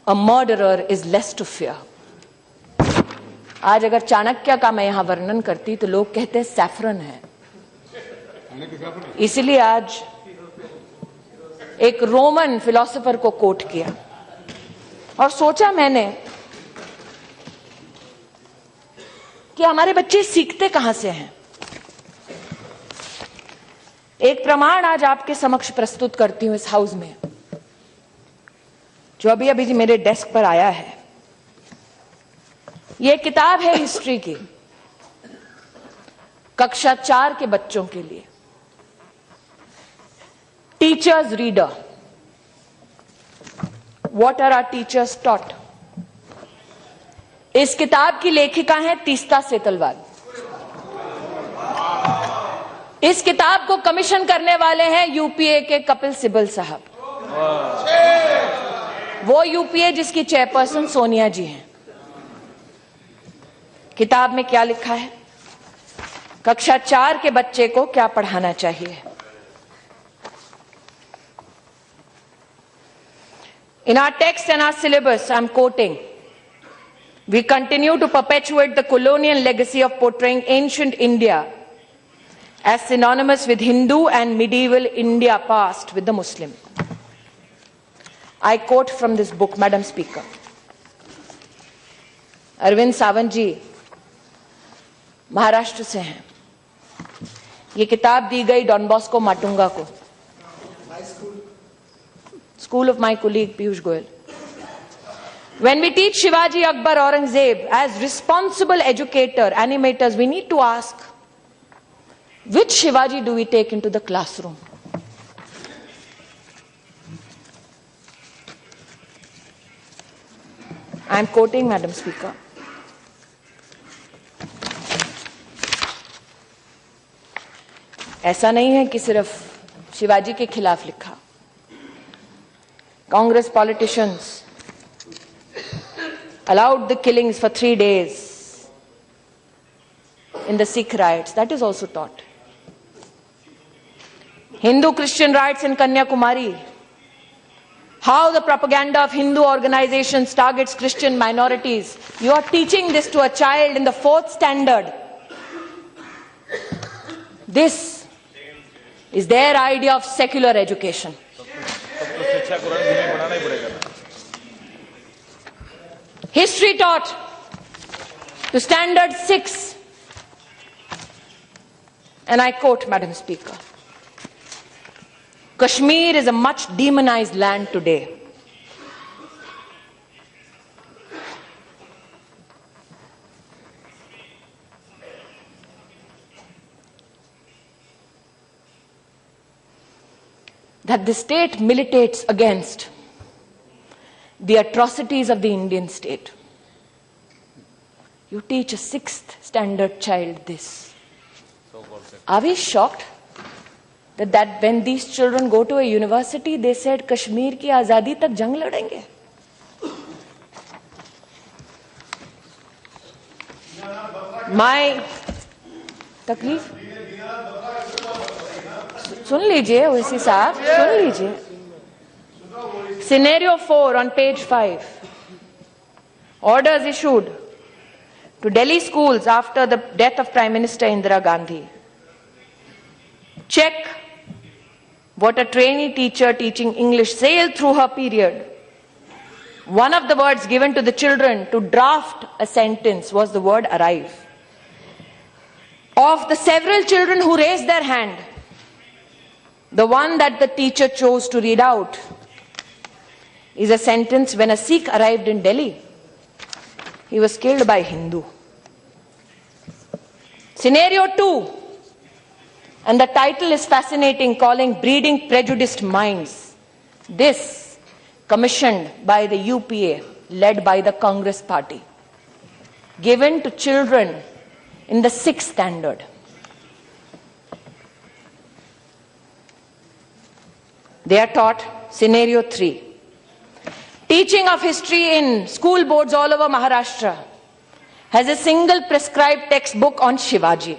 a murderer is less to fear. आज अगर चाणक्य का मैं यहां वर्णन करती तो लोग कहते सैफरन है, इसीलिए आज एक रोमन फिलोसोफर को कोट किया और सोचा मैंने कि हमारे बच्चे सीखते कहां से हैं। एक प्रमाण आज आपके समक्ष प्रस्तुत करती हूं इस हाउस में, जो अभी अभी मेरे डेस्क पर आया है। यह किताब है हिस्ट्री की, कक्षा 4 के बच्चों के लिए, teachers reader, what are our teachers taught. इस किताब की लेखिका है तीस्ता सेतलवाल। इस किताब को कमीशन करने वाले हैं यूपीए के कपिल सिब्बल साहब, वो यूपीए जिसकी चेयरपर्सन सोनिया जी हैं। किताब में क्या लिखा है, कक्षा 4 के बच्चे को क्या पढ़ाना चाहिए। In our text and our syllabus, I'm quoting, we continue to perpetuate the colonial legacy of portraying ancient India as synonymous with Hindu and medieval India past with the Muslim. I quote from this book, Madam Speaker. Arvind Sawant जी महाराष्ट्र से हैं। ये किताब दी गई don Bosco Matunga को, school of my colleague Piyush Goyal. When we teach Shivaji, Akbar, Aurangzeb as responsible educator, animators, we need to ask, which Shivaji do we take into the classroom? I am quoting, Madam Speaker. ऐसा नहीं है कि सिर्फ शिवाजी के खिलाफ लिखा। Congress politicians allowed the killings for 3 days in the Sikh riots. That is also taught. Hindu-Christian riots in Kanyakumari. How the propaganda of Hindu organizations targets Christian minorities. You are teaching this to a child in the 4th standard. This is their idea of secular education. History taught to standard 6. And I quote, Madam Speaker, Kashmir is a much demonized land today. That the state militates against the atrocities of the Indian state. You teach a 6th standard child this. Are we shocked that when these children go to a university, they said Kashmir की आजादी तक जंग लड़ेंगे? My तकलीफ सुन लीजिए, ओसी साहब सुन लीजिए। Scenario 4 on page 5. Orders issued to Delhi schools after the death of Prime Minister Indira Gandhi. Check what a trainee teacher teaching English sailed through her period. One of the words given to the children to draft a sentence was the word arrive. Of the several children who raised their hand, the one that the teacher chose to read out is a sentence: when a Sikh arrived in Delhi, he was killed by Hindu. Scenario 2, and the title is fascinating, calling Breeding Prejudiced Minds. This commissioned by the UPA, led by the Congress party, given to children in the 6th standard. They are taught scenario 3. Teaching of history in school boards all over Maharashtra has a single prescribed textbook on Shivaji.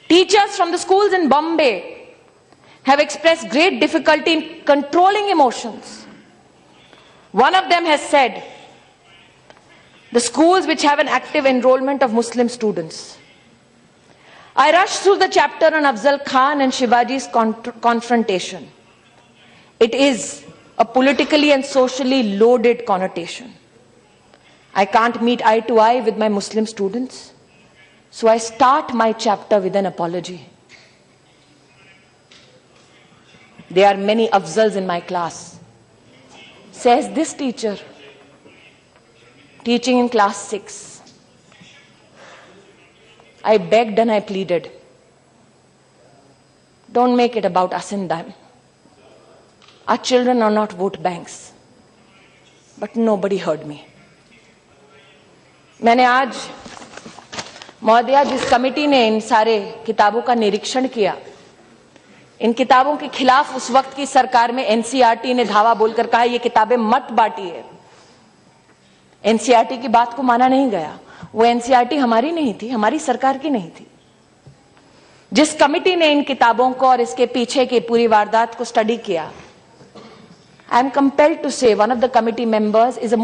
Teachers from the schools in Bombay have expressed great difficulty in controlling emotions. One of them has said, the schools which have an active enrollment of Muslim students. I rushed through the chapter on Afzal Khan and Shivaji's confrontation. It is a politically and socially loaded connotation. I can't meet eye to eye with my Muslim students, so I start my chapter with an apology. There are many Afzals in my class, says this teacher, teaching in class 6. I begged and I pleaded, don't make it about us and them. Our children are not vote banks. But nobody heard me. मैंने आज महोदया जिस committee ने इन सारे किताबों का निरीक्षण किया, इन किताबों के खिलाफ उस वक्त की सरकार में एनसीईआरटी ने धावा बोलकर कहा ये किताबें मत बांटिए। एनसीईआरटी की बात को माना नहीं गया। वो एनसीईआरटी हमारी नहीं थी, हमारी सरकार की नहीं थी। जिस कमेटी ने इन किताबों को और इसके पीछे की पूरी वारदात को स्टडी किया, I am compelled to say one of the committee members is a